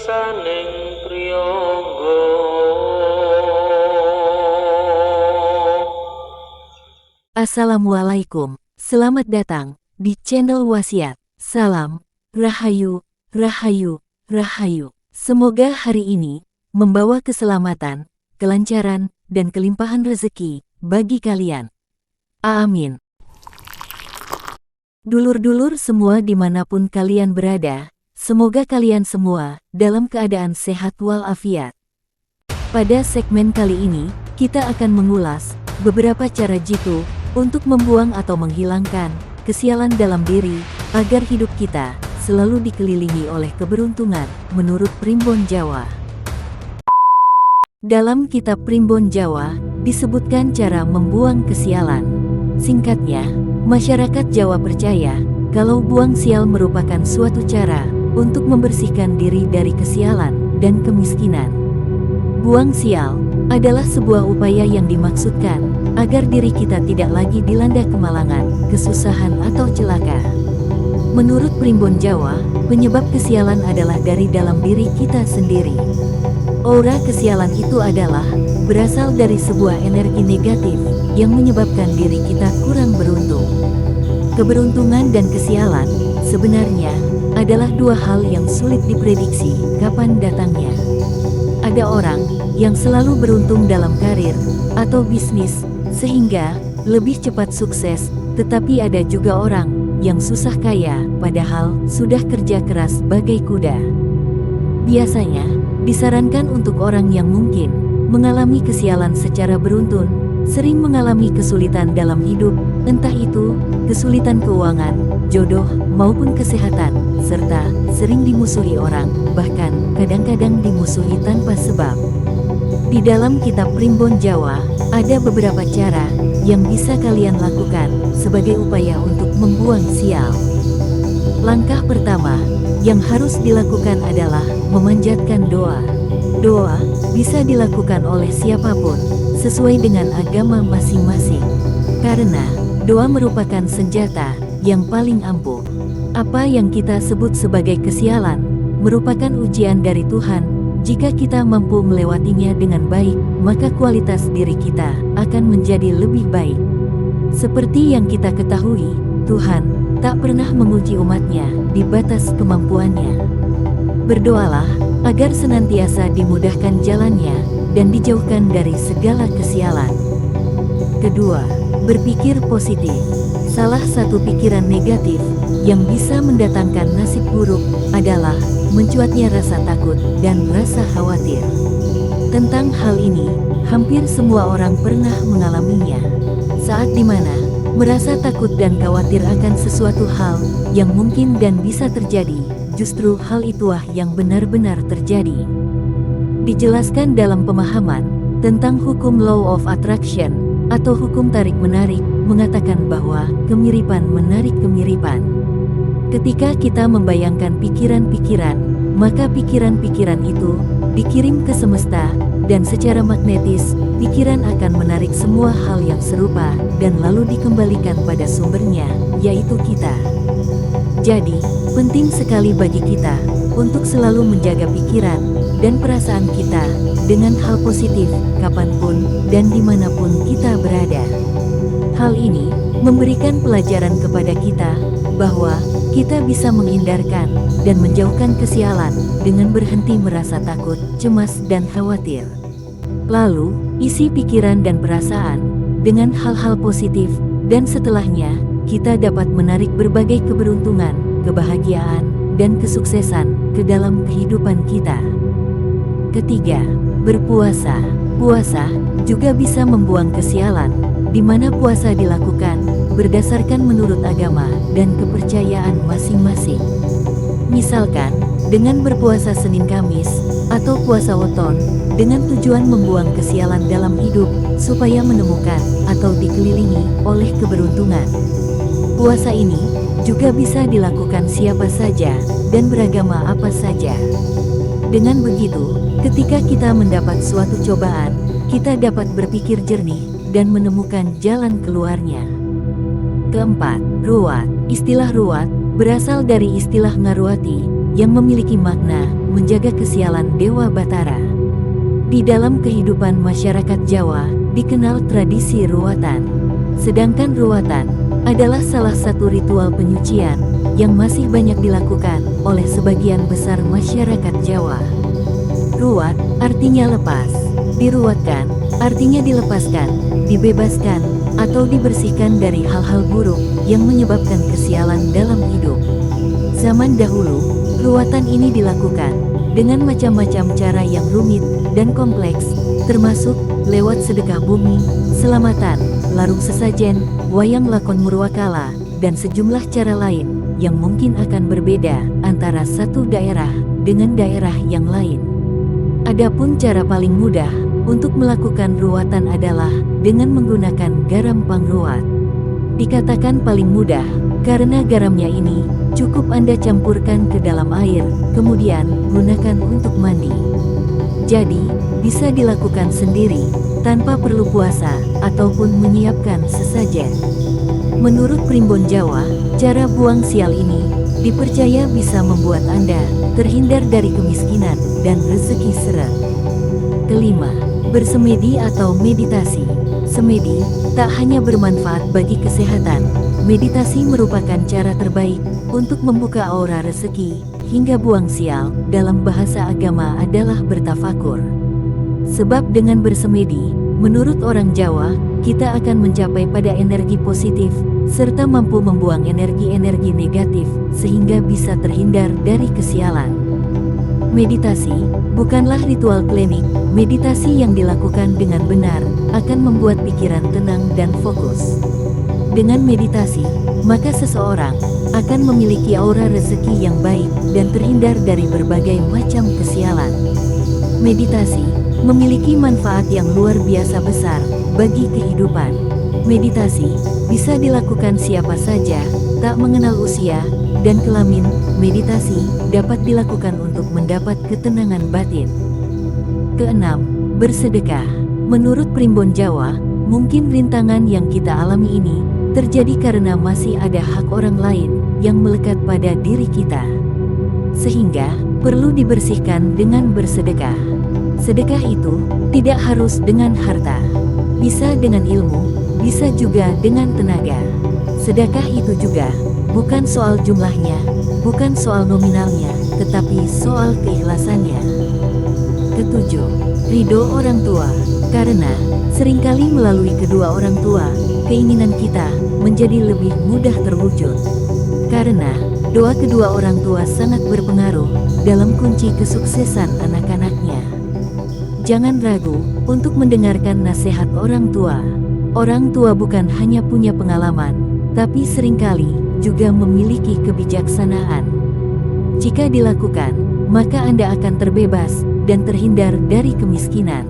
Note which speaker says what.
Speaker 1: saning priyangga.
Speaker 2: Assalamualaikum, selamat datang di channel Wasiat. Salam, Rahayu, Rahayu, Rahayu. Semoga hari ini membawa keselamatan, kelancaran, dan kelimpahan rezeki bagi kalian. Amin. Dulur-dulur semua dimanapun kalian berada, semoga kalian semua dalam keadaan sehat walafiat. Pada segmen kali ini, kita akan mengulas beberapa cara jitu untuk membuang atau menghilangkan kesialan dalam diri agar hidup kita selalu dikelilingi oleh keberuntungan menurut Primbon Jawa. Dalam kitab Primbon Jawa disebutkan cara membuang kesialan. Singkatnya, masyarakat Jawa percaya kalau buang sial merupakan suatu cara untuk membersihkan diri dari kesialan dan kemiskinan. Buang sial adalah sebuah upaya yang dimaksudkan agar diri kita tidak lagi dilanda kemalangan, kesusahan atau celaka. Menurut Primbon Jawa, penyebab kesialan adalah dari dalam diri kita sendiri. Aura kesialan itu adalah berasal dari sebuah energi negatif yang menyebabkan diri kita kurang beruntung. Keberuntungan dan kesialan sebenarnya adalah dua hal yang sulit diprediksi kapan datangnya. Ada orang yang selalu beruntung dalam karir atau bisnis sehingga lebih cepat sukses, tetapi ada juga orang yang susah kaya padahal sudah kerja keras bagai kuda. Biasanya disarankan untuk orang yang mungkin mengalami kesialan secara beruntun, sering mengalami kesulitan dalam hidup, entah itu kesulitan keuangan, jodoh, maupun kesehatan, serta sering dimusuhi orang, bahkan kadang-kadang dimusuhi tanpa sebab. Di dalam kitab Primbon Jawa, ada beberapa cara yang bisa kalian lakukan sebagai upaya untuk membuang sial. Langkah pertama yang harus dilakukan adalah memanjatkan doa. Doa bisa dilakukan oleh siapapun sesuai dengan agama masing-masing. Karena doa merupakan senjata yang paling ampuh. Apa yang kita sebut sebagai kesialan merupakan ujian dari Tuhan. Jika kita mampu melewatinya dengan baik, maka kualitas diri kita akan menjadi lebih baik. Seperti yang kita ketahui, Tuhan tak pernah menguji umatnya di batas kemampuannya. Berdoalah agar senantiasa dimudahkan jalannya dan dijauhkan dari segala kesialan. Kedua, berpikir positif. Salah satu pikiran negatif yang bisa mendatangkan nasib buruk adalah mencuatnya rasa takut dan rasa khawatir. Tentang hal ini, hampir semua orang pernah mengalaminya. Saat dimana merasa takut dan khawatir akan sesuatu hal yang mungkin dan bisa terjadi, justru hal itulah yang benar-benar terjadi. Dijelaskan dalam pemahaman tentang hukum Law of Attraction atau hukum tarik-menarik, mengatakan bahwa kemiripan menarik kemiripan. Ketika kita membayangkan pikiran-pikiran, maka pikiran-pikiran itu dikirim ke semesta, dan secara magnetis, pikiran akan menarik semua hal yang serupa, dan lalu dikembalikan pada sumbernya, yaitu kita. Jadi, penting sekali bagi kita untuk selalu menjaga pikiran dan perasaan kita dengan hal positif, kapanpun dan dimanapun kita berada. Hal ini memberikan pelajaran kepada kita bahwa kita bisa menghindarkan dan menjauhkan kesialan dengan berhenti merasa takut, cemas, dan khawatir. Lalu, isi pikiran dan perasaan dengan hal-hal positif, dan setelahnya, kita dapat menarik berbagai keberuntungan, kebahagiaan, dan kesuksesan ke dalam kehidupan kita. Ketiga, berpuasa. Puasa juga bisa membuang kesialan, di mana puasa dilakukan berdasarkan menurut agama dan kepercayaan masing-masing. Misalkan, dengan berpuasa Senin Kamis atau puasa weton dengan tujuan membuang kesialan dalam hidup supaya menemukan atau dikelilingi oleh keberuntungan. Puasa ini juga bisa dilakukan siapa saja dan beragama apa saja. Dengan begitu, ketika kita mendapat suatu cobaan, kita dapat berpikir jernih dan menemukan jalan keluarnya. Keempat, ruwat. Istilah ruwat berasal dari istilah ngaruati yang memiliki makna menjaga kesialan Dewa Batara. Di dalam kehidupan masyarakat Jawa, dikenal tradisi ruwatan. Sedangkan ruwatan adalah salah satu ritual penyucian yang masih banyak dilakukan oleh sebagian besar masyarakat Jawa. Ruwat artinya lepas, diruwatkan artinya dilepaskan, dibebaskan, atau dibersihkan dari hal-hal buruk yang menyebabkan kesialan dalam hidup. Zaman dahulu, ruwatan ini dilakukan dengan macam-macam cara yang rumit dan kompleks, termasuk lewat sedekah bumi, selamatan, larung sesajen, wayang lakon murwakala, dan sejumlah cara lain yang mungkin akan berbeda antara satu daerah dengan daerah yang lain. Adapun cara paling mudah untuk melakukan ruwatan adalah dengan menggunakan garam pangruwat. Dikatakan paling mudah karena garamnya ini cukup Anda campurkan ke dalam air, kemudian gunakan untuk mandi. Jadi, bisa dilakukan sendiri tanpa perlu puasa ataupun menyiapkan sesajen. Menurut Primbon Jawa, cara buang sial ini dipercaya bisa membuat Anda terhindar dari kemiskinan dan rezeki seret. Kelima, bersemedi atau meditasi. Semedi tak hanya bermanfaat bagi kesehatan, meditasi merupakan cara terbaik untuk membuka aura rezeki hingga buang sial. Dalam bahasa agama adalah bertafakur. Sebab dengan bersemedi, menurut orang Jawa, kita akan mencapai pada energi positif, serta mampu membuang energi-energi negatif, sehingga bisa terhindar dari kesialan. Meditasi bukanlah ritual klinik. Meditasi yang dilakukan dengan benar akan membuat pikiran tenang dan fokus. Dengan meditasi, maka seseorang akan memiliki aura rezeki yang baik dan terhindar dari berbagai macam kesialan. Meditasi memiliki manfaat yang luar biasa besar bagi kehidupan. Meditasi bisa dilakukan siapa saja, tak mengenal usia dan kelamin. Meditasi dapat dilakukan untuk mendapat ketenangan batin. Keenam, bersedekah. Menurut Primbon Jawa, mungkin rintangan yang kita alami ini terjadi karena masih ada hak orang lain yang melekat pada diri kita, sehingga perlu dibersihkan dengan bersedekah. Sedekah itu tidak harus dengan harta, bisa dengan ilmu, bisa juga dengan tenaga. Sedekah itu juga bukan soal jumlahnya, bukan soal nominalnya, tetapi soal keikhlasannya. Ketujuh, ridho orang tua. Karena seringkali melalui kedua orang tua, keinginan kita menjadi lebih mudah terwujud. Karena doa kedua orang tua sangat berpengaruh dalam kunci kesuksesan anak-anaknya. Jangan ragu untuk mendengarkan nasihat orang tua. Orang tua bukan hanya punya pengalaman, tapi seringkali juga memiliki kebijaksanaan. Jika dilakukan, maka Anda akan terbebas dan terhindar dari kemiskinan.